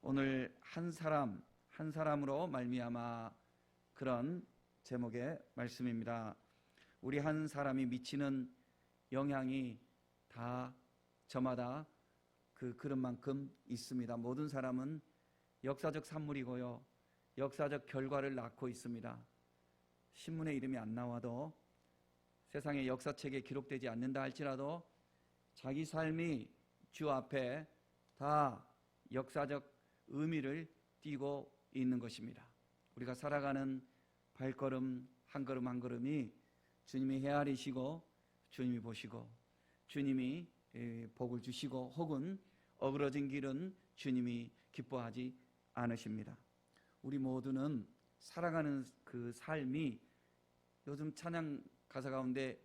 오늘 한 사람으로 말미암아 그런 제목의 말씀입니다. 우리 한 사람이 미치는 영향이 다 저마다 그런 만큼 있습니다. 모든 사람은 역사적 산물이고요, 역사적 결과를 낳고 있습니다. 신문에 이름이 안 나와도, 세상의 역사책에 기록되지 않는다 할지라도 자기 삶이 주 앞에 다 역사적 의미를 띠고 있는 것입니다. 우리가 살아가는 발걸음 한 걸음 한 걸음이 주님이 헤아리시고, 주님이 보시고, 주님이 복을 주시고, 혹은 어그러진 길은 주님이 기뻐하지 않으십니다. 우리 모두는 살아가는 그 삶이, 요즘 찬양 가사 가운데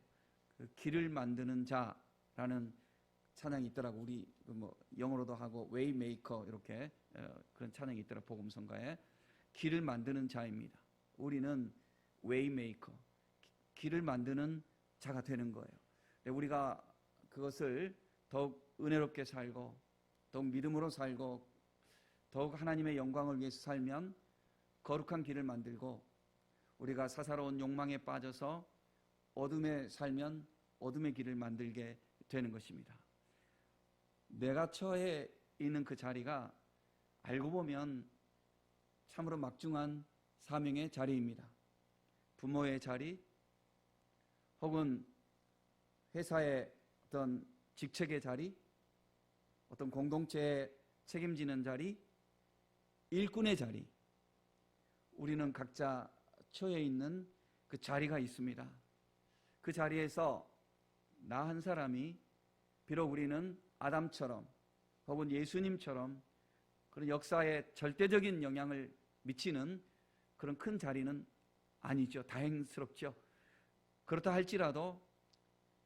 길을 만드는 자라는 찬양이 있더라고. 우리 영어로도 하고 웨이메이커 이렇게 그런 찬양이 있더라. 복음성가에 길을 만드는 자입니다. 우리는 웨이메이커, 길을 만드는 자가 되는 거예요. 우리가 그것을 더욱 은혜롭게 살고, 더욱 믿음으로 살고, 더욱 하나님의 영광을 위해서 살면 거룩한 길을 만들고, 우리가 사사로운 욕망에 빠져서 어둠에 살면 어둠의 길을 만들게 되는 것입니다. 내가 처해 있는 그 자리가 알고 보면 참으로 막중한 사명의 자리입니다. 부모의 자리, 혹은 회사의 어떤 직책의 자리, 어떤 공동체에 책임지는 자리, 일꾼의 자리, 우리는 각자 처해 있는 그 자리가 있습니다. 그 자리에서 나 한 사람이, 비록 우리는 아담처럼 혹은 예수님처럼 그런 역사에 절대적인 영향을 미치는 그런 큰 자리는 아니죠. 다행스럽죠. 그렇다 할지라도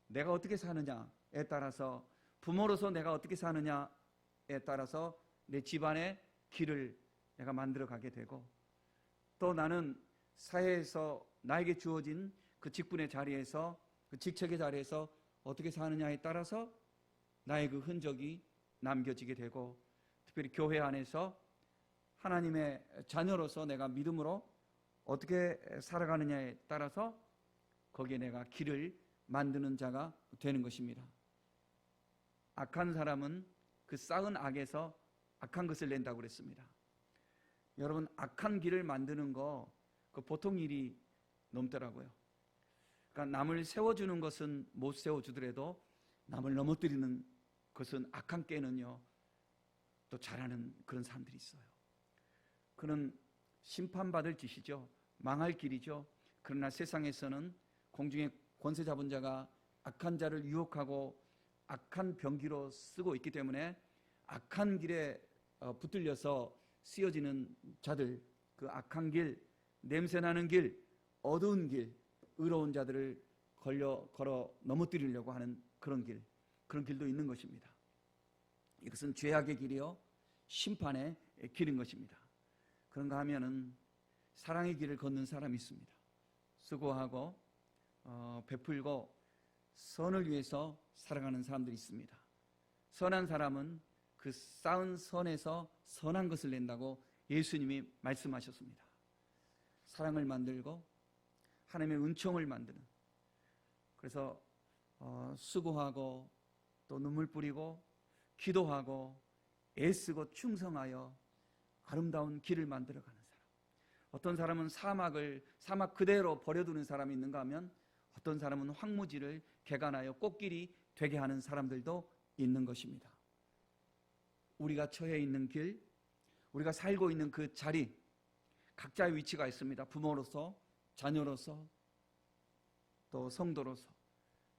내가 어떻게 사느냐에 따라서, 부모로서 내가 어떻게 사느냐에 따라서 내 집안의 길을 내가 만들어 가게 되고, 또 나는 사회에서 나에게 주어진 그 직분의 자리에서, 그 직책의 자리에서 어떻게 사느냐에 따라서 나의 그 흔적이 남겨지게 되고, 특별히 교회 안에서 하나님의 자녀로서 내가 믿음으로 어떻게 살아가느냐에 따라서 거기에 내가 길을 만드는 자가 되는 것입니다. 악한 사람은 그 쌓은 악에서 악한 것을 낸다고 그랬습니다. 여러분, 악한 길을 만드는 거 그 보통 일이 넘더라고요. 그러니까 남을 세워주는 것은 못 세워주더라도 남을 넘어뜨리는 것은, 악한 깨는요 또 잘하는 그런 사람들이 있어요. 그는 심판받을 짓이죠. 망할 길이죠. 그러나 세상에서는 공중의 권세 잡은 자가 악한 자를 유혹하고 악한 병기로 쓰고 있기 때문에 악한 길에 붙들려서 쓰여지는 자들, 그 악한 길, 냄새나는 길, 어두운 길, 의로운 자들을 걸어 넘어뜨리려고 하는 그런 길도 있는 것입니다. 이것은 죄악의 길이요 심판의 길인 것입니다. 그런가 하면은 사랑의 길을 걷는 사람이 있습니다. 수고하고 베풀고 선을 위해서 살아가는 사람들이 있습니다. 선한 사람은 그 쌓은 선에서 선한 것을 낸다고 예수님이 말씀하셨습니다. 사랑을 만들고 하나님의 은총을 만드는, 그래서 수고하고 또 눈물 뿌리고 기도하고 애쓰고 충성하여 아름다운 길을 만들어가는 사람. 어떤 사람은 사막 그대로 버려두는 사람이 있는가 하면, 어떤 사람은 황무지를 개간하여 꽃길이 되게 하는 사람들도 있는 것입니다. 우리가 처해 있는 길, 우리가 살고 있는 그 자리, 각자의 위치가 있습니다. 부모로서, 자녀로서, 또 성도로서.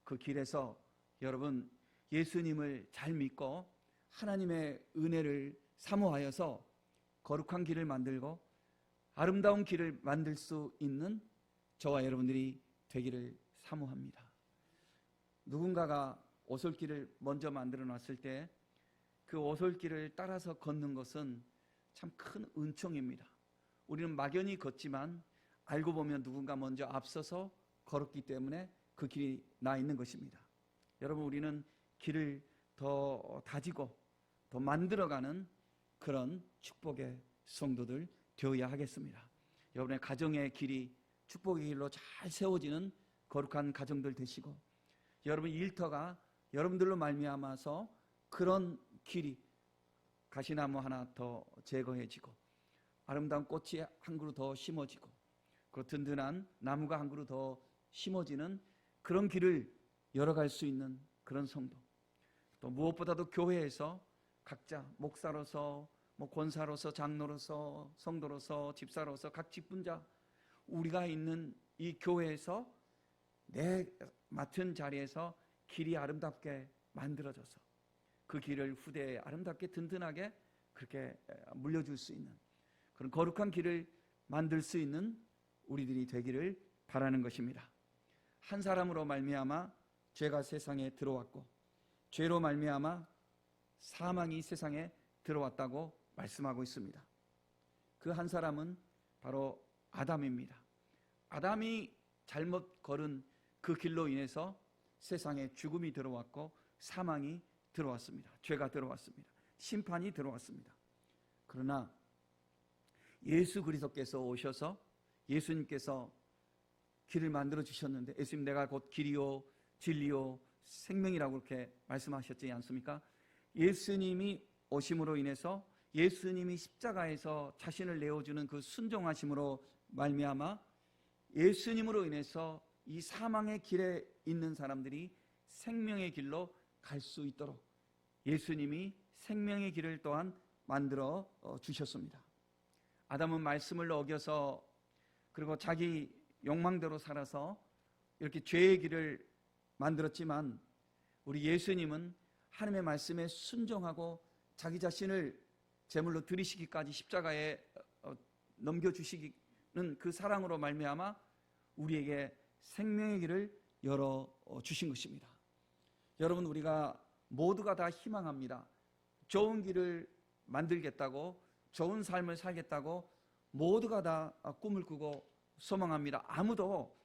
그 길에서 여러분, 예수님을 잘 믿고 하나님의 은혜를 사모하여서 거룩한 길을 만들고 아름다운 길을 만들 수 있는 저와 여러분들이 되기를 사모합니다. 누군가가 오솔길을 먼저 만들어 놨을 때 그 오솔길을 따라서 걷는 것은 참 큰 은총입니다. 우리는 막연히 걷지만 알고 보면 누군가 먼저 앞서서 걸었기 때문에 그 길이 나 있는 것입니다. 여러분, 우리는 길을 더 다지고 더 만들어가는 그런 축복의 성도들 되어야 하겠습니다. 여러분의 가정의 길이 축복의 길로 잘 세워지는 거룩한 가정들 되시고, 여러분 일터가 여러분들로 말미암아서 그런 길이 가시나무 하나 더 제거해지고, 아름다운 꽃이 한 그루 더 심어지고, 그 든든한 나무가 한 그루 더 심어지는 그런 길을 열어갈 수 있는 그런 성도, 또 무엇보다도 교회에서 각자 목사로서, 권사로서, 장로로서, 성도로서, 집사로서, 각 직분자, 우리가 있는 이 교회에서 내 맡은 자리에서 길이 아름답게 만들어져서 그 길을 후대에 아름답게 든든하게 그렇게 물려줄 수 있는 그런 거룩한 길을 만들 수 있는 우리들이 되기를 바라는 것입니다. 한 사람으로 말미암아 죄가 세상에 들어왔고, 죄로 말미암아 사망이 세상에 들어왔다고 말씀하고 있습니다. 그 한 사람은 바로 아담입니다. 아담이 잘못 걸은 그 길로 인해서 세상에 죽음이 들어왔고 사망이 들어왔습니다. 죄가 들어왔습니다. 심판이 들어왔습니다. 그러나 예수 그리스도께서 오셔서 예수님께서 길을 만들어 주셨는데, 예수님 내가 곧 길이요 진리요 생명이라고 그렇게 말씀하셨지 않습니까? 예수님이 오심으로 인해서 예수님이 십자가에서 자신을 내어주는 그 순종하심으로 말미암아 예수님으로 인해서 이 사망의 길에 있는 사람들이 생명의 길로 갈 수 있도록 예수님이 생명의 길을 또한 만들어 주셨습니다. 아담은 말씀을 어겨서 그리고 자기 욕망대로 살아서 이렇게 죄의 길을 만들었지만, 우리 예수님은 하나님의 말씀에 순종하고 자기 자신을 제물로 드리시기까지 십자가에 넘겨주시는 그 사랑으로 말미암아 우리에게 생명의 길을 열어 주신 것입니다. 여러분, 우리가 모두가 다 희망합니다. 좋은 길을 만들겠다고, 좋은 삶을 살겠다고 모두가 다 꿈을 꾸고 소망합니다. 아무도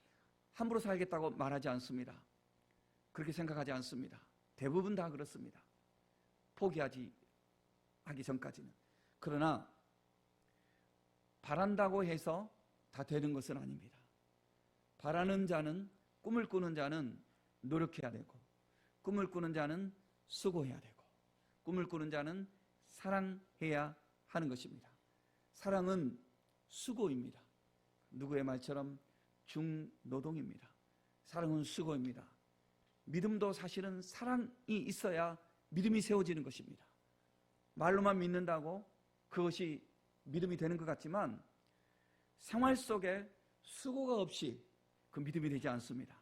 함부로 살겠다고 말하지 않습니다. 그렇게 생각하지 않습니다. 대부분 다 그렇습니다. 포기하기 전까지는. 그러나 바란다고 해서 다 되는 것은 아닙니다. 바라는 자는, 꿈을 꾸는 자는 노력해야 되고, 꿈을 꾸는 자는 수고해야 되고, 꿈을 꾸는 자는 사랑해야 하는 것입니다. 사랑은 수고입니다. 누구의 말처럼 중노동입니다. 사랑은 수고입니다. 믿음도 사실은 사랑이 있어야 믿음이 세워지는 것입니다. 말로만 믿는다고 그것이 믿음이 되는 것 같지만 생활 속에 수고가 없이 그 믿음이 되지 않습니다.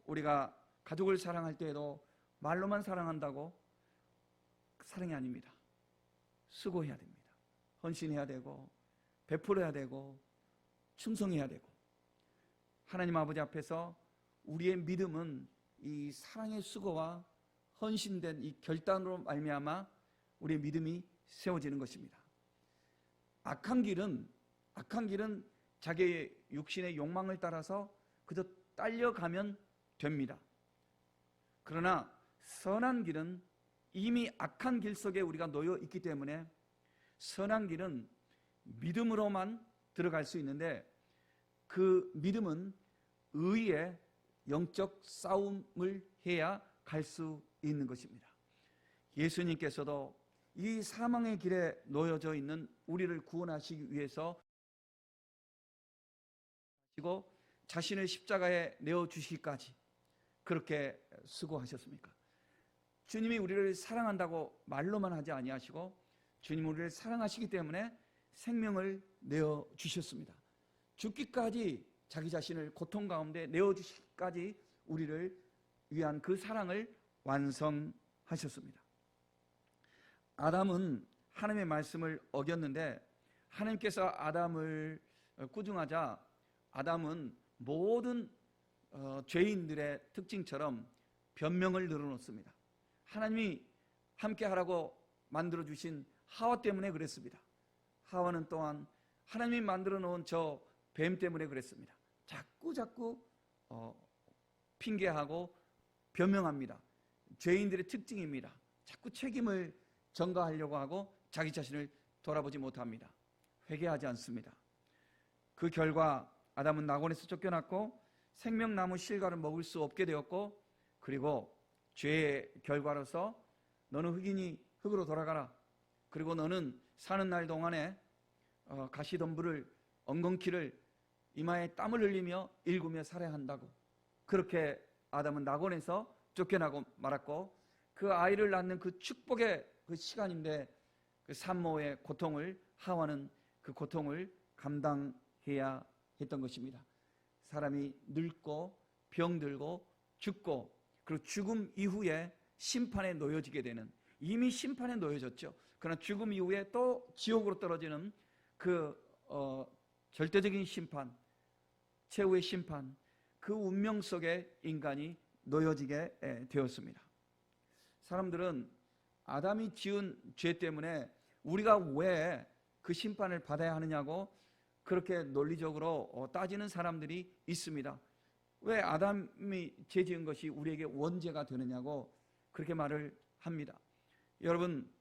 우리가 가족을 사랑할 때에도 말로만 사랑한다고 사랑이 아닙니다. 수고해야 됩니다. 헌신해야 되고, 베풀어야 되고, 충성해야 되고, 하나님 아버지 앞에서 우리의 믿음은 이 사랑의 수고와 헌신된 이 결단으로 말미암아 우리의 믿음이 세워지는 것입니다. 악한 길은 자기의 육신의 욕망을 따라서 그저 딸려가면 됩니다. 그러나 선한 길은 이미 악한 길 속에 우리가 놓여 있기 때문에 선한 길은 믿음으로만 들어갈 수 있는데, 그 믿음은 의의 영적 싸움을 해야 갈 수 있는 것입니다. 예수님께서도 이 사망의 길에 놓여져 있는 우리를 구원하시기 위해서 자신을 십자가에 내어주시기까지 그렇게 수고하셨습니까? 주님이 우리를 사랑한다고 말로만 하지 아니하시고 주님 우리를 사랑하시기 때문에 생명을 내어주셨습니다. 죽기까지 자기 자신을 고통 가운데 내어주시기까지 우리를 위한 그 사랑을 완성하셨습니다. 아담은 하나님의 말씀을 어겼는데, 하나님께서 아담을 꾸중하자 아담은 모든 죄인들의 특징처럼 변명을 늘어놓습니다. 하나님이 함께 하라고 만들어주신 하와 때문에 그랬습니다. 하와는 또한 하나님이 만들어 놓은 저 뱀 때문에 그랬습니다. 자꾸 핑계하고 변명합니다. 죄인들의 특징입니다. 자꾸 책임을 전가하려고 하고 자기 자신을 돌아보지 못합니다. 회개하지 않습니다. 그 결과 아담은 낙원에서 쫓겨났고 생명나무 실과를 먹을 수 없게 되었고, 그리고 죄의 결과로서 너는 흙이니 흙으로 돌아가라. 그리고 너는 사는 날 동안에 가시덤불을, 엉겅퀴를 이마에 땀을 흘리며 일구며 살아야 한다고. 그렇게 아담은 낙원에서 쫓겨나고 말았고, 그 아이를 낳는 그 축복의 그 시간인데 그 산모의 고통을, 하와는 그 고통을 감당해야 했던 것입니다. 사람이 늙고 병들고 죽고, 그리고 죽음 이후에 심판에 놓여지게 되는, 이미 심판에 놓여졌죠. 그러나 죽음 이후에 또 지옥으로 떨어지는 그 절대적인 심판, 최후의 심판, 그 운명 속에 인간이 놓여지게 되었습니다. 사람들은 아담이 지은 죄 때문에 우리가 왜 그 심판을 받아야 하느냐고 그렇게 논리적으로 따지는 사람들이 있습니다. 왜 아담이 죄 지은 것이 우리에게 원죄가 되느냐고 그렇게 말을 합니다. 여러분,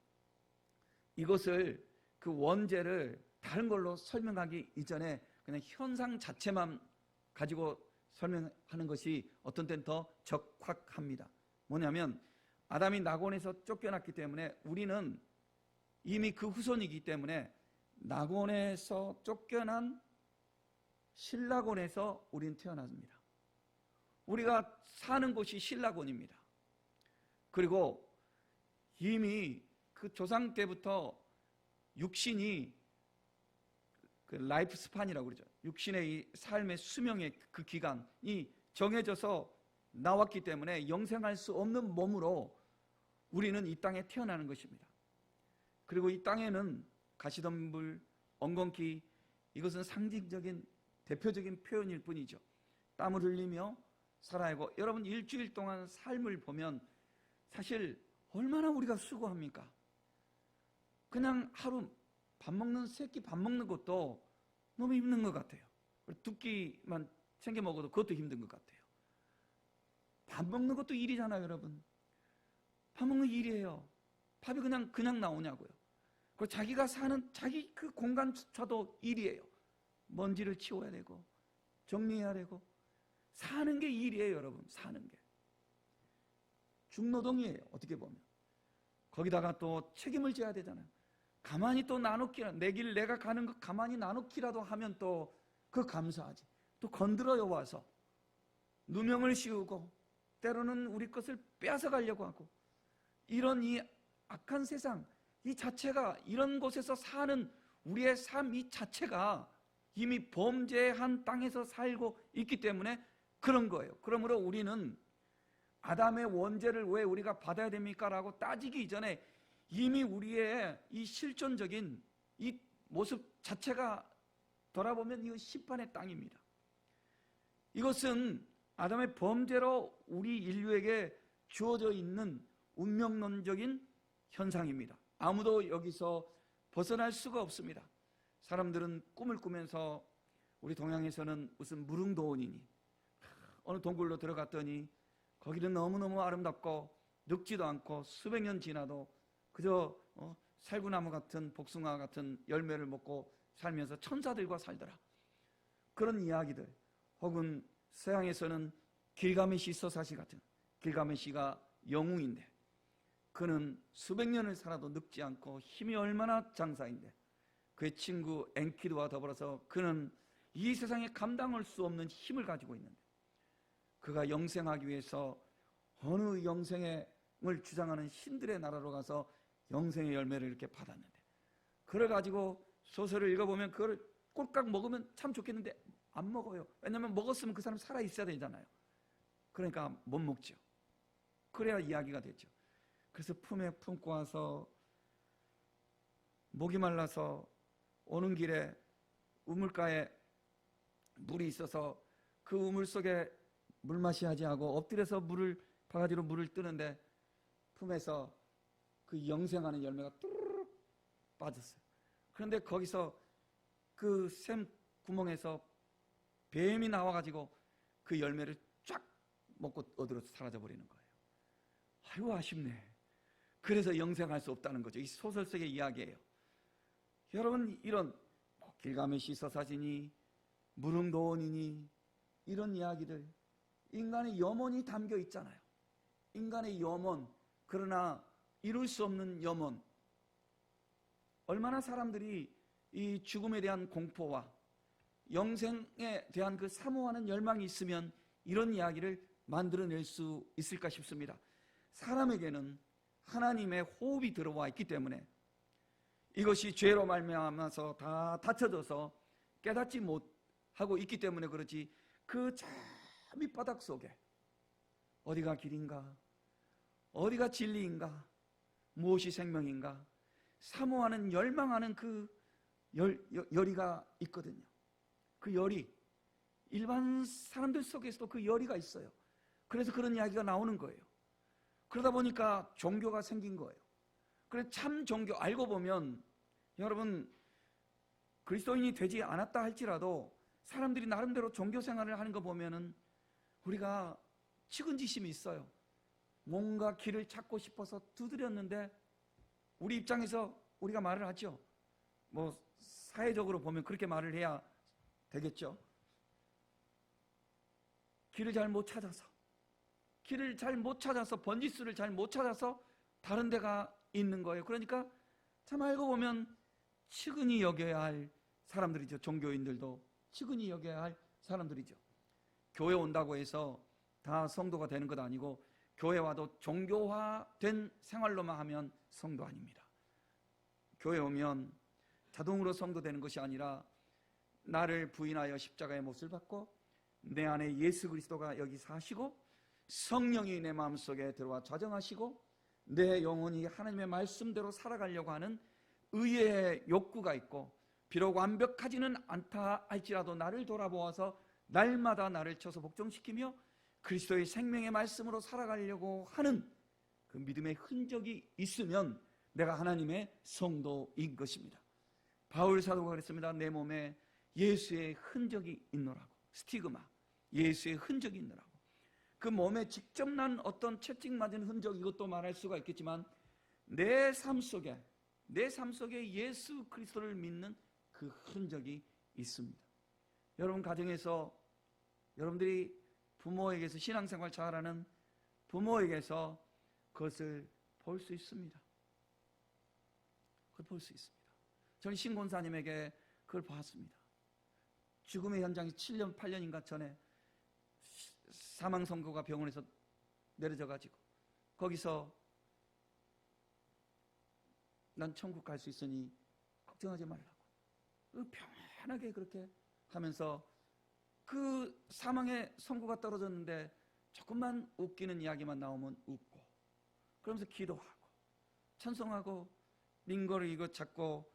이것을, 그 원죄를 다른 걸로 설명하기 이전에 그냥 현상 자체만 가지고 설명하는 것이 어떤 때는 더 적확합니다. 뭐냐면 아담이 낙원에서 쫓겨났기 때문에 우리는 이미 그 후손이기 때문에 낙원에서 쫓겨난 신락원에서 우리는 태어났습니다. 우리가 사는 곳이 신락원입니다. 그리고 이미 그 조상 때부터 육신이 그 라이프 스판이라고 그러죠. 육신의 이 삶의 수명의 그 기간이 정해져서 나왔기 때문에 영생할 수 없는 몸으로 우리는 이 땅에 태어나는 것입니다. 그리고 이 땅에는 가시덤불, 엉겅퀴, 이것은 상징적인 대표적인 표현일 뿐이죠. 땀을 흘리며 살아야 하고, 여러분 일주일 동안 삶을 보면 사실 얼마나 우리가 수고합니까? 그냥 하루 밥 먹는, 세끼 밥 먹는 것도 너무 힘든 것 같아요. 두 끼만 챙겨 먹어도 그것도 힘든 것 같아요. 밥 먹는 것도 일이잖아요, 여러분. 밥 먹는 일이에요. 밥이 그냥 나오냐고요. 그리고 자기가 사는 자기 그 공간조차도 일이에요. 먼지를 치워야 되고 정리해야 되고, 사는 게 일이에요, 여러분. 사는 게 중노동이에요, 어떻게 보면. 거기다가 또 책임을 져야 되잖아요. 가만히 또 나누기라, 내 길 내가 가는 거 가만히 나누기라도 하면 또 그 감사하지. 또 건드려요, 와서 누명을 씌우고 때로는 우리 것을 빼앗아 가려고 하고, 이런 이 악한 세상 이 자체가, 이런 곳에서 사는 우리의 삶 이 자체가 이미 범죄한 땅에서 살고 있기 때문에 그런 거예요. 그러므로 우리는 아담의 원죄를 왜 우리가 받아야 됩니까? 라고 따지기 이전에 이미 우리의 이 실존적인 이 모습 자체가 돌아보면 이거 심판의 땅입니다. 이것은 아담의 범죄로 우리 인류에게 주어져 있는 운명론적인 현상입니다. 아무도 여기서 벗어날 수가 없습니다. 사람들은 꿈을 꾸면서, 우리 동양에서는 무슨 무릉도원이니 어느 동굴로 들어갔더니 거기는 너무너무 아름답고 늙지도 않고 수백 년 지나도 그저 살구나무 같은, 복숭아 같은 열매를 먹고 살면서 천사들과 살더라. 그런 이야기들. 혹은 서양에서는 길가메시 서사시 같은, 길가메시가 영웅인데 그는 수백 년을 살아도 늙지 않고 힘이 얼마나 장사인데, 그의 친구 엔키두와 더불어서 그는 이 세상에 감당할 수 없는 힘을 가지고 있는데, 그가 영생하기 위해서 어느 영생을 주장하는 신들의 나라로 가서 영생의 열매를 이렇게 받았는데, 그걸 가지고 소설을 읽어보면 그걸 꼴깍 먹으면 참 좋겠는데 안 먹어요. 왜냐하면 먹었으면 그 사람 살아있어야 되잖아요. 그러니까 못 먹죠. 그래야 이야기가 되죠. 그래서 품에 품고 와서 목이 말라서 오는 길에 우물가에 물이 있어서 그 우물 속에 물맛이 하지 하고 엎드려서 바가지로 물을 뜨는데 품에서 그 영생하는 열매가 뚜루룩 빠졌어요. 그런데 거기서 그 샘 구멍에서 뱀이 나와가지고 그 열매를 쫙 먹고 어디로 사라져 버리는 거예요. 아이고 아쉽네. 그래서 영생할 수 없다는 거죠. 이 소설 속의 이야기예요. 여러분, 이런 길가메시 서사시니 무릉도원이니 이런 이야기들, 인간의 염원이 담겨 있잖아요. 인간의 염원, 그러나 이룰 수 없는 염원. 얼마나 사람들이 이 죽음에 대한 공포와 영생에 대한 그 사모하는 열망이 있으면 이런 이야기를 만들어낼 수 있을까 싶습니다. 사람에게는 하나님의 호흡이 들어와 있기 때문에, 이것이 죄로 말미암아서 다 닫혀져서 깨닫지 못하고 있기 때문에 그렇지, 그 저 밑바닥 속에 어디가 길인가, 어디가 진리인가, 무엇이 생명인가 사모하는 열망하는 그 열의가 있거든요. 그 열이 일반 사람들 속에서도 그 열의가 있어요. 그래서 그런 이야기가 나오는 거예요. 그러다 보니까 종교가 생긴 거예요. 그래서 참 종교, 알고 보면 여러분, 그리스도인이 되지 않았다 할지라도 사람들이 나름대로 종교 생활을 하는 거 보면은 우리가 측은지심이 있어요. 뭔가 길을 찾고 싶어서 두드렸는데, 우리 입장에서 우리가 말을 하죠. 뭐 사회적으로 보면 그렇게 말을 해야 되겠죠. 길을 잘 못 찾아서, 번지수를 잘 못 찾아서 다른 데가 있는 거예요. 그러니까 참 알고 보면 측은히 여겨야 할 사람들이죠. 종교인들도 측은히 여겨야 할 사람들이죠. 교회 온다고 해서 다 성도가 되는 것 아니고, 교회 와도 종교화된 생활로만 하면 성도 아닙니다. 교회 오면 자동으로 성도 되는 것이 아니라, 나를 부인하여 십자가의 못을 받고 내 안에 예수 그리스도가 여기 사시고 성령이 내 마음속에 들어와 좌정하시고 내 영혼이 하나님의 말씀대로 살아가려고 하는 의의 욕구가 있고, 비록 완벽하지는 않다 할지라도 나를 돌아보아서 날마다 나를 쳐서 복종시키며 그리스도의 생명의 말씀으로 살아가려고 하는 그 믿음의 흔적이 있으면 내가 하나님의 성도인 것입니다. 바울 사도가 그랬습니다. 내 몸에 예수의 흔적이 있노라고. 스티그마, 예수의 흔적이 있노라고. 그 몸에 직접 난 어떤 채찍 맞은 흔적, 이것도 말할 수가 있겠지만 내 삶 속에 예수 그리스도를 믿는 그 흔적이 있습니다. 여러분 가정에서, 여러분들이 부모에게서, 신앙생활 잘하는 부모에게서 그것을 볼 수 있습니다. 그걸 볼 수 있습니다. 저는 신권사님에게 그걸 봤습니다. 죽음의 현장이 7년, 8년인가 전에 사망 선고가 병원에서 내려져가지고, 거기서 난 천국 갈 수 있으니 걱정하지 말라고 편안하게 그렇게 하면서, 그 사망의 선고가 떨어졌는데 조금만 웃기는 이야기만 나오면 웃고, 그러면서 기도하고 찬송하고 링거를 이거 잡고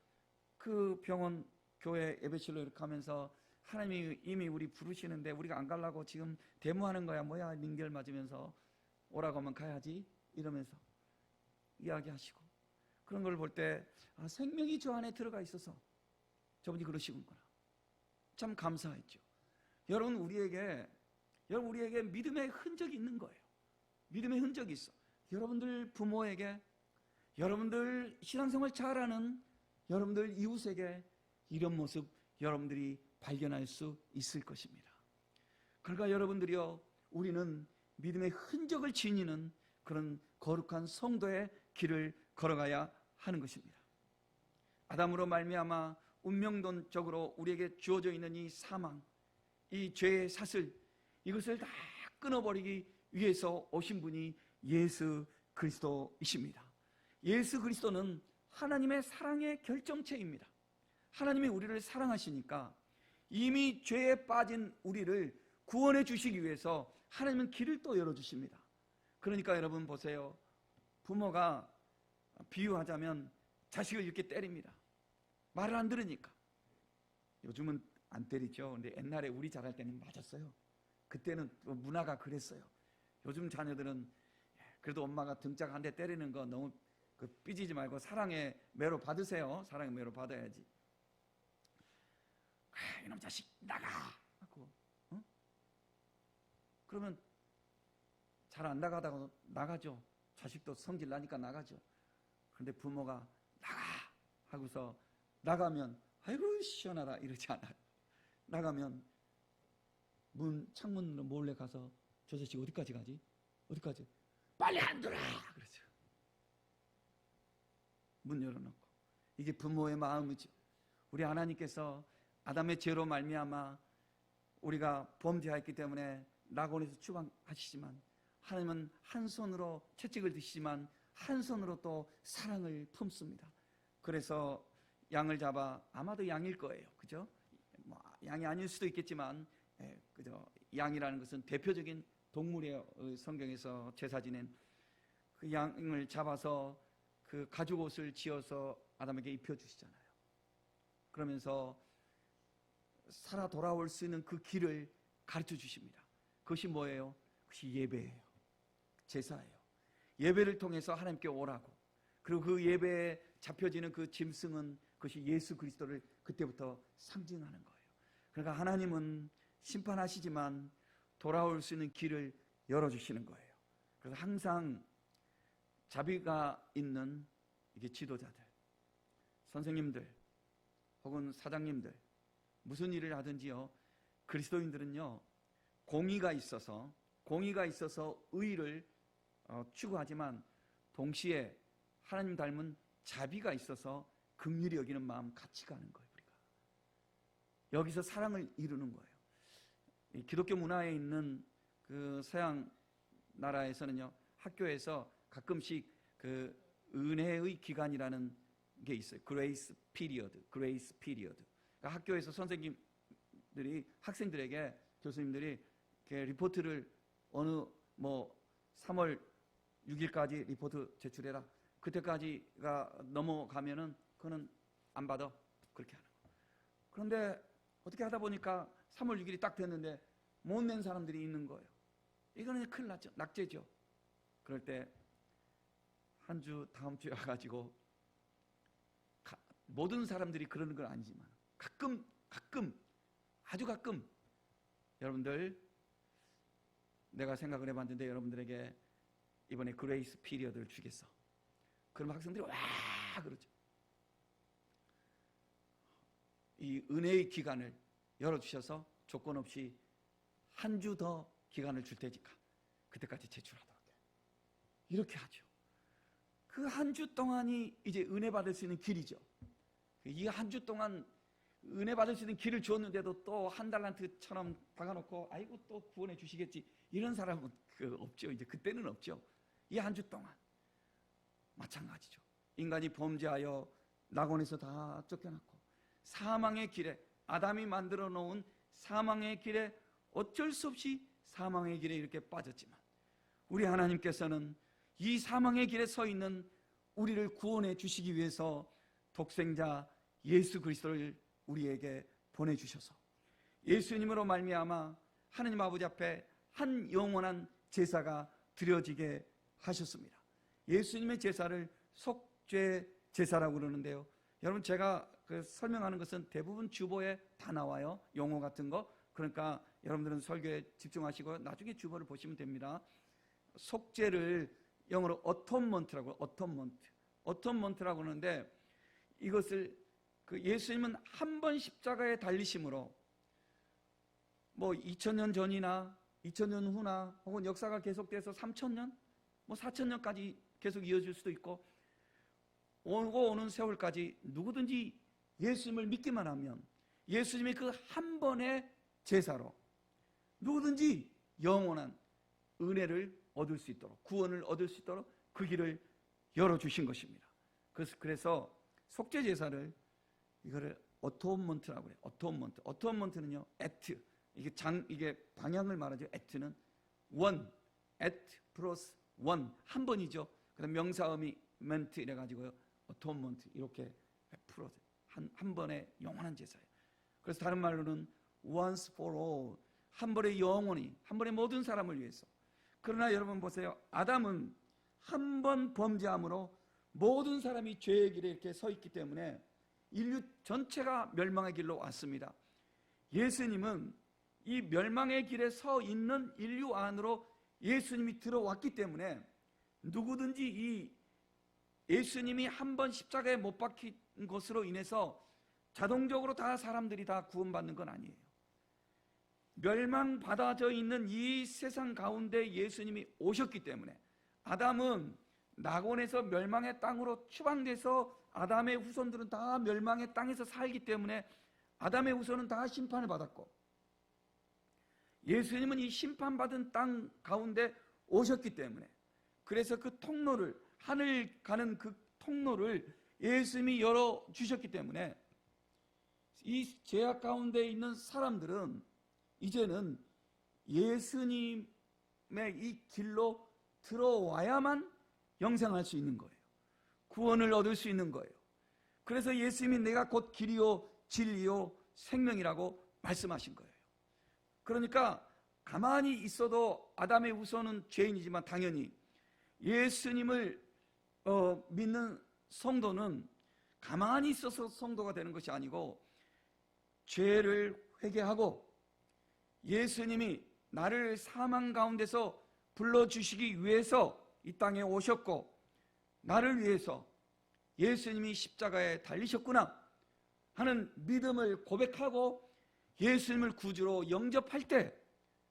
그 병원 교회 예배실로 이렇게 하면서, 하나님이 이미 우리 부르시는데 우리가 안 가려고 지금 데모하는 거야, 뭐야, 링겔 맞으면서 오라고 하면 가야지, 이러면서 이야기하시고, 그런 걸 볼 때 생명이 저 안에 들어가 있어서 저분이 그러시군구나, 참 감사했죠. 여러분, 우리에게 믿음의 흔적이 있는 거예요. 믿음의 흔적이 있어. 여러분들 부모에게, 여러분들 신앙생활 잘하는 여러분들 이웃에게 이런 모습 여러분들이 발견할 수 있을 것입니다. 그러니까 여러분들이요, 우리는 믿음의 흔적을 지니는 그런 거룩한 성도의 길을 걸어가야 하는 것입니다. 아담으로 말미암아 운명론적으로 우리에게 주어져 있는 이 사망, 이 죄의 사슬, 이것을 다 끊어버리기 위해서 오신 분이 예수 그리스도이십니다. 예수 그리스도는 하나님의 사랑의 결정체입니다. 하나님이 우리를 사랑하시니까 이미 죄에 빠진 우리를 구원해 주시기 위해서 하나님은 길을 또 열어주십니다. 그러니까 여러분 보세요. 부모가 비유하자면 자식을 이렇게 때립니다. 말을 안 들으니까. 요즘은 안 때리죠. 근데 옛날에 우리 자랄 때는 맞았어요. 그때는 문화가 그랬어요. 요즘 자녀들은 그래도 엄마가 등짝 한 대 때리는 거 너무 삐지지 말고 사랑의 매로 받으세요. 사랑의 매로 받아야지. 이놈 자식 나가 하고, 그러면 잘 안 나가다가 나가죠. 자식도 성질 나니까 나가죠. 그런데 부모가 나가 하고서 나가면 아이고 시원하다 이러지 않아요. 나가면 창문으로 몰래 가서 저 자식 어디까지 가지? 어디까지? 빨리 안 들어! 그러죠. 문 열어놓고. 이게 부모의 마음이죠. 우리 하나님께서 아담의 죄로 말미암아 우리가 범죄하였기 때문에 낙원에서 추방하시지만 하나님은 한 손으로 채찍을 드시지만 한 손으로 또 사랑을 품습니다. 그래서 양을 잡아, 아마도 양일 거예요. 그죠? 뭐 양이 아닐 수도 있겠지만 그죠? 양이라는 것은 대표적인 동물이에요. 성경에서 제사 지낸 그 양을 잡아서 그 가죽 옷을 지어서 아담에게 입혀주시잖아요. 그러면서 살아 돌아올 수 있는 그 길을 가르쳐 주십니다. 그것이 뭐예요? 그것이 예배예요. 제사예요. 예배를 통해서 하나님께 오라고. 그리고 그 예배에 잡혀지는 그 짐승은 그것이 예수 그리스도를 그때부터 상징하는 거예요. 그러니까 하나님은 심판하시지만 돌아올 수 있는 길을 열어주시는 거예요. 그래서 항상 자비가 있는 이게 지도자들, 선생님들 혹은 사장님들 무슨 일을 하든지요, 그리스도인들은요 공의가 있어서 의를 추구하지만 동시에 하나님 닮은 자비가 있어서 긍휼히 여기는 마음 같이 가는 거예요. 우리가 여기서 사랑을 이루는 거예요. 이 기독교 문화에 있는 그 서양 나라에서는요 학교에서 가끔씩 그 은혜의 기간이라는 게 있어요. 그레이스 피리어드. 그러니까 학교에서 선생님들이 학생들에게 교수님들이 리포트를 어느 3월 6일까지 리포트 제출해라. 그때까지가 넘어가면은 그거는 안 받아. 그렇게 하는 거. 그런데 어떻게 하다 보니까 3월 6일이 딱 됐는데 못 낸 사람들이 있는 거예요. 이거는 큰일 났죠. 낙제죠. 그럴 때 한 주 다음 주에 와가지고 모든 사람들이 그러는 건 아니지만 가끔 아주 가끔 여러분들 내가 생각을 해봤는데 여러분들에게 이번에 그레이스 피리어드를 주겠어. 그럼 학생들이 와 그러죠. 이 은혜의 기간을 열어주셔서 조건 없이 한 주 더 기간을 줄 테니까 그때까지 제출하도록 해. 이렇게 하죠. 그 한 주 동안이 이제 은혜 받을 수 있는 길이죠. 이 한 주 동안 은혜 받을 수 있는 길을 주었는데도 또 한 달란트처럼 박아놓고 아이고 또 구원해 주시겠지 이런 사람은 없죠. 이제 그때는 없죠. 이 한 주 동안 마찬가지죠. 인간이 범죄하여 낙원에서 다 쫓겨났고 사망의 길에 아담이 만들어 놓은 사망의 길에 어쩔 수 없이 사망의 길에 이렇게 빠졌지만 우리 하나님께서는 이 사망의 길에 서 있는 우리를 구원해 주시기 위해서 독생자 예수 그리스도를 우리에게 보내주셔서 예수님으로 말미암아 하나님 아버지 앞에 한 영원한 제사가 드려지게 하셨습니다. 예수님의 제사를 속죄 제사라고 그러는데요. 여러분 제가 설명하는 것은 대부분 주보에 다 나와요. 용어 같은 거. 그러니까 여러분들은 설교에 집중하시고 나중에 주보를 보시면 됩니다. 속죄를 영어로 어톤먼트라고 어톤먼트라고 하는데 이것을 예수님은 한 번 십자가에 달리심으로 2000년 전이나 2000년 후나 혹은 역사가 계속돼서 3000년 4000년까지 계속 이어질 수도 있고 오고 오는 세월까지 누구든지 예수님을 믿기만 하면 예수님의 그 한 번의 제사로 누구든지 영원한 은혜를 얻을 수 있도록 구원을 얻을 수 있도록 그 길을 열어주신 것입니다. 그래서 속죄 제사를 이거를 어톤먼트라고 해요. 어톤먼트는요 액트 이게 방향을 말하죠. 액트는 원 액트 플러스 원 한 번이죠. 그다음 명사음이 멘트 이래 가지고요 어톤먼트 이렇게 풀어서 한 번의 영원한 제사예요. 그래서 다른 말로는 once for all 한 번에 영원히 한 번에 모든 사람을 위해서. 그러나 여러분 보세요. 아담은 한 번 범죄함으로 모든 사람이 죄의 길에 이렇게 서 있기 때문에 인류 전체가 멸망의 길로 왔습니다. 예수님은 이 멸망의 길에 서 있는 인류 안으로 예수님이 들어왔기 때문에 누구든지 이 예수님이 한 번 십자가에 못 박힌 것으로 인해서 자동적으로 다 사람들이 다 구원받는 건 아니에요. 멸망받아져 있는 이 세상 가운데 예수님이 오셨기 때문에, 아담은 낙원에서 멸망의 땅으로 추방돼서 아담의 후손들은 다 멸망의 땅에서 살기 때문에 아담의 후손은 다 심판을 받았고, 예수님은 이 심판받은 땅 가운데 오셨기 때문에, 그래서 그 통로를, 하늘 가는 그 통로를 예수님이 열어주셨기 때문에 이 죄악 가운데 있는 사람들은 이제는 예수님의 이 길로 들어와야만 영생할 수 있는 거예요. 구원을 얻을 수 있는 거예요. 그래서 예수님이 내가 곧 길이요 진리요 생명이라고 말씀하신 거예요. 그러니까 가만히 있어도 아담의 후손은 죄인이지만 당연히 예수님을 믿는 성도는 가만히 있어서 성도가 되는 것이 아니고 죄를 회개하고 예수님이 나를 사망 가운데서 불러주시기 위해서 이 땅에 오셨고 나를 위해서 예수님이 십자가에 달리셨구나 하는 믿음을 고백하고 예수님을 구주로 영접할 때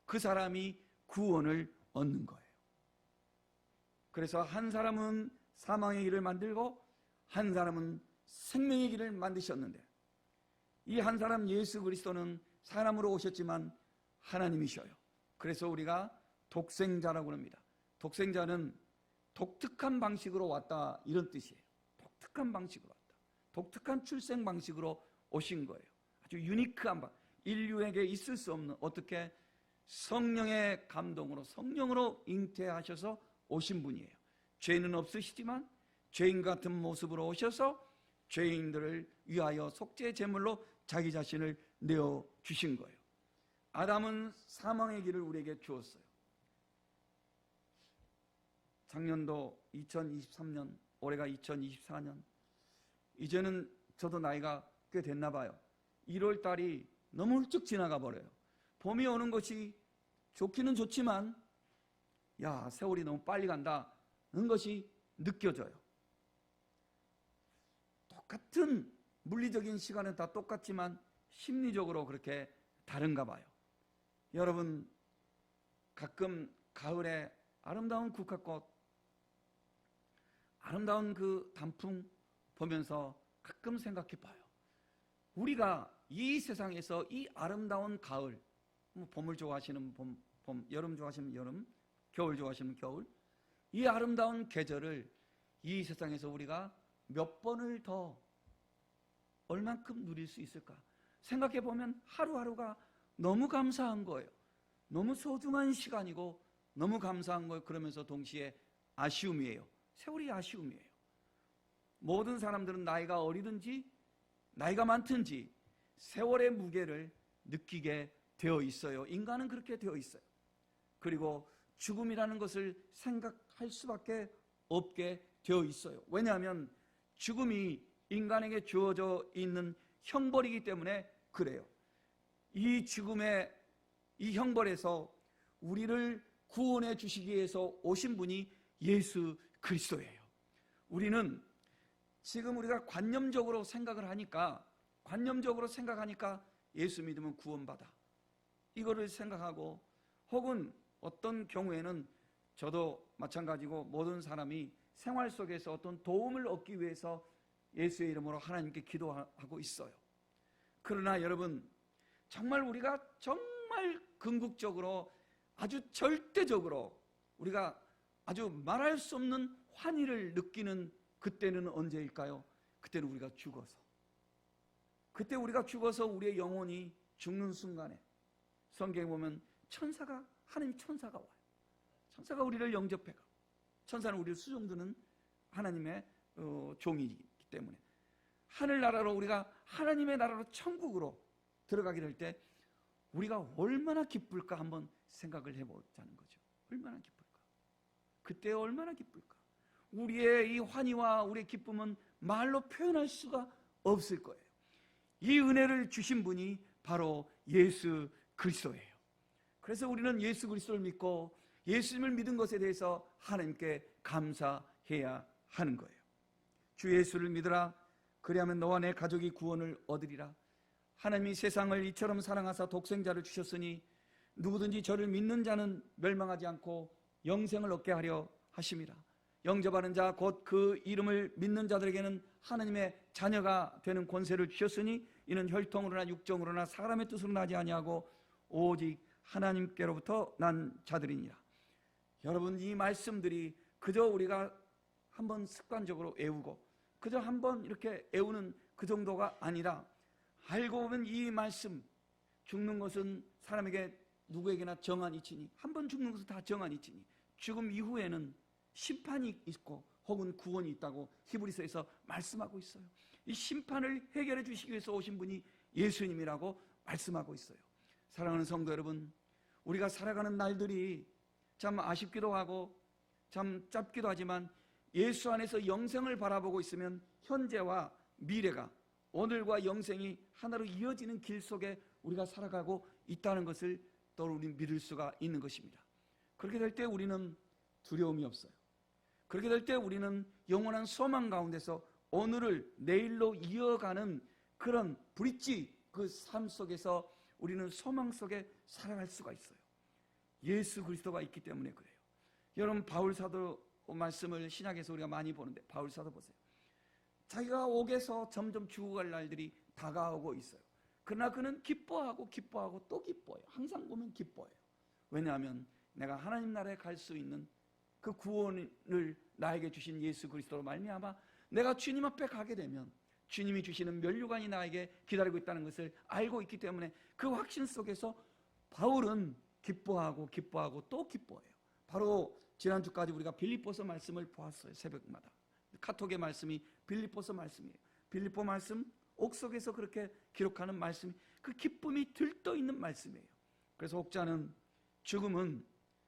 그 사람이 구원을 얻는 거예요. 그래서 한 사람은 사망의 길을 만들고 한 사람은 생명의 길을 만드셨는데, 이 한 사람 예수 그리스도는 사람으로 오셨지만 하나님이셔요. 그래서 우리가 독생자라고 합니다. 독생자는 독특한 방식으로 왔다, 이런 뜻이에요. 독특한 방식으로 왔다. 독특한 출생 방식으로 오신 거예요. 아주 유니크한 방, 인류에게 있을 수 없는, 어떻게 성령의 감동으로, 성령으로 잉태하셔서 오신 분이에요. 죄는 없으시지만 죄인 같은 모습으로 오셔서 죄인들을 위하여 속죄 제물로 자기 자신을 내어주신 거예요. 아담은 사망의 길을 우리에게 주었어요. 작년도 2023년, 올해가 2024년, 이제는 저도 나이가 꽤 됐나 봐요. 1월 달이 너무 훌쩍 지나가 버려요. 봄이 오는 것이 좋기는 좋지만 야, 세월이 너무 빨리 간다는 것이 느껴져요. 똑같은 물리적인 시간은 다 똑같지만 심리적으로 그렇게 다른가 봐요. 여러분, 가끔 가을에 아름다운 국화꽃, 아름다운 그 단풍 보면서 가끔 생각해 봐요. 우리가 이 세상에서 이 아름다운 가을, 봄을 좋아하시는 봄, 여름 좋아하시면 여름, 겨울 좋아하시면 겨울, 이 아름다운 계절을 이 세상에서 우리가 몇 번을 더 얼만큼 누릴 수 있을까 생각해 보면 하루하루가 너무 감사한 거예요. 너무 소중한 시간이고 너무 감사한 거예요. 그러면서 동시에 아쉬움이에요. 세월이 아쉬움이에요. 모든 사람들은 나이가 어리든지 나이가 많든지 세월의 무게를 느끼게 되어 있어요. 인간은 그렇게 되어 있어요. 그리고 죽음이라는 것을 생각할 수밖에 없게 되어 있어요. 왜냐하면 죽음이 인간에게 주어져 있는 형벌이기 때문에 그래요. 이 죽음의 이 형벌에서 우리를 구원해 주시기 위해서 오신 분이 예수 그리스도예요. 우리는 지금 우리가 관념적으로 생각을 하니까, 예수 믿으면 구원받아, 이거를 생각하고, 혹은 어떤 경우에는 저도 마찬가지고 모든 사람이 생활 속에서 어떤 도움을 얻기 위해서 예수의 이름으로 하나님께 기도하고 있어요. 그러나 여러분, 정말 우리가 정말 궁극적으로, 아주 절대적으로 우리가 아주 말할 수 없는 환희를 느끼는 그때는 언제일까요? 그때는 우리가 죽어서, 그때 우리가 죽어서 우리의 영혼이 죽는 순간에 성경에 보면 하나님 천사가 와요. 천사가 우리를 영접해가, 천사는 우리를 수종드는 하나님의 종이기 때문에 하늘나라로, 우리가 하나님의 나라로, 천국으로 들어가게 될 때 우리가 얼마나 기쁠까 한번 생각을 해보자는 거죠. 얼마나 기쁠까? 그때 얼마나 기쁠까? 우리의 이 환희와 우리의 기쁨은 말로 표현할 수가 없을 거예요. 이 은혜를 주신 분이 바로 예수 그리스도예요. 그래서 우리는 예수 그리스도를 믿고 예수님을 믿은 것에 대해서 하나님께 감사해야 하는 거예요. 주 예수를 믿으라. 그리하면 너와 내 가족이 구원을 얻으리라. 하나님이 세상을 이처럼 사랑하사 독생자를 주셨으니 누구든지 저를 믿는 자는 멸망하지 않고 영생을 얻게 하려 하심이라. 영접하는 자 곧 그 이름을 믿는 자들에게는 하나님의 자녀가 되는 권세를 주셨으니 이는 혈통으로나 육정으로나 사람의 뜻으로 나지 아니하고 오직 하나님께로부터 난 자들이니라. 여러분, 이 말씀들이 그저 우리가 한번 습관적으로 외우고 그저 한번 이렇게 외우는 그 정도가 아니라, 알고 보면 이 말씀, 죽는 것은 사람에게 누구에게나 정한 이치니, 한번 죽는 것은 다 정한 이치니 죽음 이후에는 심판이 있고 혹은 구원이 있다고 히브리서에서 말씀하고 있어요. 이 심판을 해결해 주시기 위해서 오신 분이 예수님이라고 말씀하고 있어요. 사랑하는 성도 여러분, 우리가 살아가는 날들이 참 아쉽기도 하고 참 짧기도 하지만 예수 안에서 영생을 바라보고 있으면 현재와 미래가, 오늘과 영생이 하나로 이어지는 길 속에 우리가 살아가고 있다는 것을 또 우리 믿을 수가 있는 것입니다. 그렇게 될 때 우리는 두려움이 없어요. 그렇게 될 때 우리는 영원한 소망 가운데서 오늘을 내일로 이어가는 그런 브릿지, 그 삶 속에서 우리는 소망 속에 살아갈 수가 있어요. 예수 그리스도가 있기 때문에 그래요. 여러분, 바울 사도 말씀을 신약에서 우리가 많이 보는데, 바울 사도 보세요. 자기가 옥에서 점점 죽어갈 날들이 다가오고 있어요. 그러나 그는 기뻐하고 또 기뻐해요. 항상 보면 기뻐해요. 왜냐하면 내가 하나님 나라에 갈 수 있는 그 구원을 나에게 주신 예수 그리스도로 말미암아 내가 주님 앞에 가게 되면 주님이 주시는 면류관이 나에게 기다리고 있다는 것을 알고 있기 때문에 그 확신 속에서 바울은 기뻐하고 또 기뻐해요. 바로 지난주까지 우리가 빌립보서 말씀을 보았어요. 새벽마다 카톡의 말씀이 빌립보서 말씀이에요. 빌립보 말씀 옥석에서 그렇게 기록하는 말씀이 그 기쁨이 들떠있는 말씀이에요. 그래서 옥자는 죽음은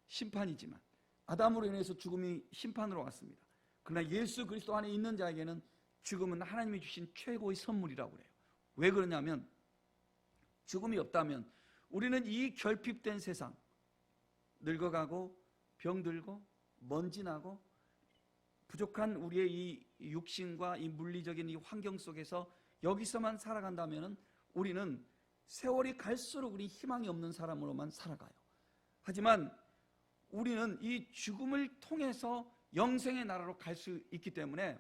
심판이지만 아담으로 인해서 죽음이 심판으로 왔습니다. 그러나 예수 그리스도 안에 있는 자에게는 죽음은 하나님이 주신 최고의 선물이라고 그래요. 왜 그러냐면 죽음이 없다면 우리는 이 결핍된 세상, 늙어가고 병들고 먼지나고 부족한 우리의 이 육신과 이 물리적인 이 환경 속에서 여기서만 살아간다면 우리는 세월이 갈수록 우리 희망이 없는 사람으로만 살아가요. 하지만 우리는 이 죽음을 통해서 영생의 나라로 갈 수 있기 때문에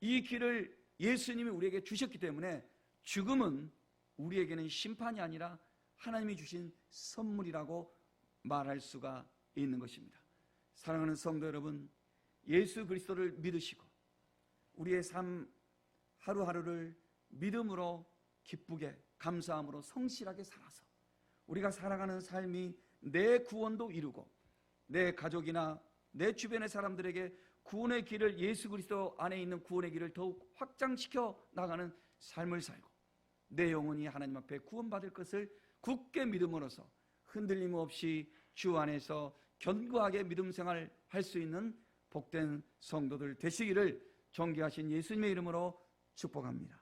이 길을 예수님이 우리에게 주셨기 때문에 죽음은 우리에게는 심판이 아니라 하나님이 주신 선물이라고 말할 수가 있는 것입니다. 사랑하는 성도 여러분, 예수 그리스도를 믿으시고 우리의 삶 하루하루를 믿음으로 기쁘게 감사함으로 성실하게 살아서 우리가 살아가는 삶이 내 구원도 이루고 내 가족이나 내 주변의 사람들에게 구원의 길을, 예수 그리스도 안에 있는 구원의 길을 더욱 확장시켜 나가는 삶을 살고 내 영혼이 하나님 앞에 구원받을 것을 굳게 믿음으로써 흔들림 없이 주 안에서 견고하게 믿음 생활할 수 있는 복된 성도들 되시기를 존귀하신 예수님의 이름으로 축복합니다.